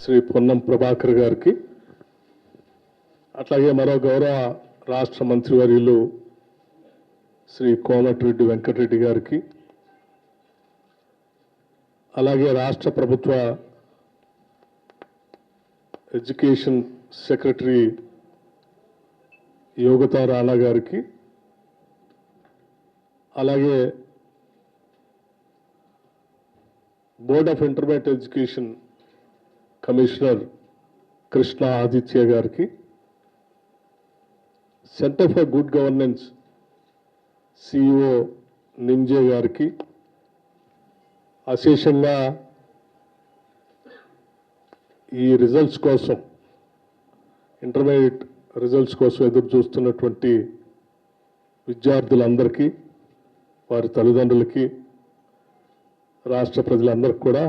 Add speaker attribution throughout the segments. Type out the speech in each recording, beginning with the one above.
Speaker 1: శ్రీ పొన్నం ప్రభాకర్ గారికి, అట్లాగే మరో గౌరవ రాష్ట్ర మంత్రివర్యులు శ్రీ కోమటిరెడ్డి వెంకటరెడ్డి గారికి, అలాగే రాష్ట్ర ప్రభుత్వ ఎడ్యుకేషన్ సెక్రటరీ యోగితా రాణా గారికి, అలాగే board of intermediate education commissioner Krishna Aditya గారికి, centre for good governance CEO Ninje గారికి, అశేషంగా ఈ రిజల్ట్స్ కోసం, ఇంటర్మీడియట్ రిజల్ట్స్ కోసం ఎదురు చూస్తున్నటువంటి విద్యార్థులందరికీ, వారి తల్లిదండ్రులకి, రాష్ట్ర ప్రజలందరికీ కూడా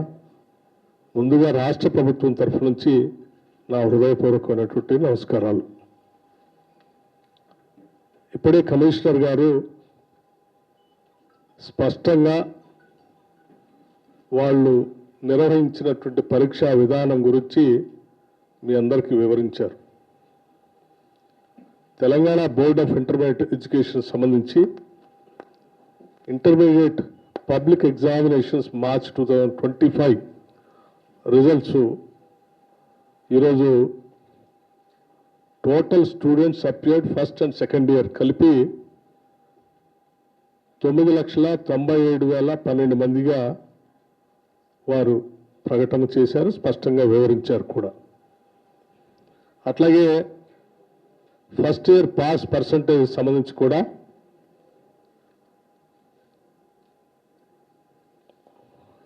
Speaker 1: ముందుగా రాష్ట్ర ప్రభుత్వం తరఫు నుంచి నా హృదయపూర్వకమైనటువంటి నమస్కారాలు. ఇప్పుడే కమిషనర్ గారు స్పష్టంగా వాళ్ళు నిర్వహించినటువంటి పరీక్షా విధానం గురించి మీ అందరికీ వివరించారు. Telangana board of intermediate education సంబంధించి intermediate public examinations March 2025 results ఈరోజు total students appeared first and second year కలిపి 9,97,12 మందిగా వారు ప్రకటన చేశారు, స్పష్టంగా వివరించారు కూడా. అట్లాగే ఫస్ట్ ఇయర్ పాస్ పర్సంటేజ్ సంబంధించి కూడా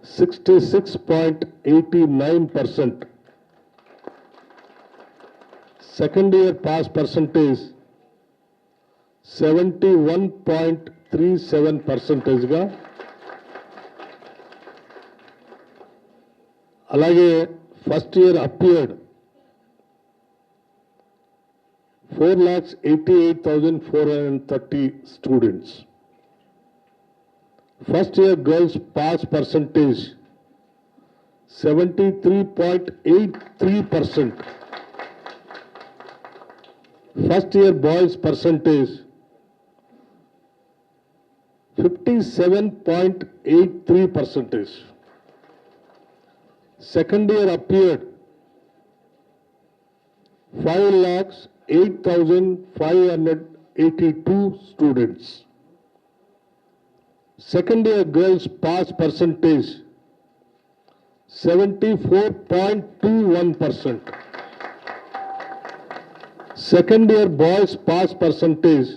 Speaker 1: 66.89%, సెకండ్ ఇయర్ పాస్ పర్సంటేజ్ 71.37%గా, అలాగే first year appeared 4,88,430 students. First year girls pass percentage 73.83%. First year boys percentage 57.83%. Second year appeared 5,08,582 students. Second year girls pass percentage 74.21%. Second year boys pass percentage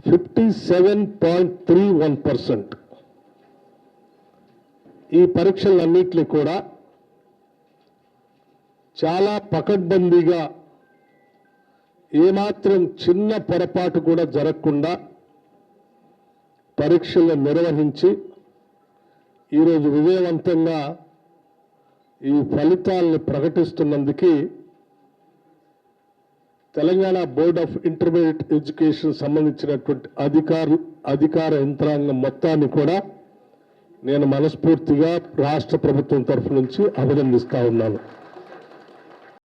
Speaker 1: 57.31%. ఈ పరీక్షలన్నింటినీ కూడా చాలా పకడ్బందీగా, ఏమాత్రం చిన్న పొరపాటు కూడా జరగకుండా పరీక్షలు నిర్వహించి ఈరోజు విజయవంతంగా ఈ ఫలితాలను ప్రకటిస్తున్నందుకు Telangana board of intermediate education సంబంధించినటువంటి అధికార యంత్రాంగం మొత్తాన్ని కూడా నేను మనస్ఫూర్తిగా రాష్ట్ర ప్రభుత్వం తరఫు నుంచి అభినందిస్తా ఉన్నాను.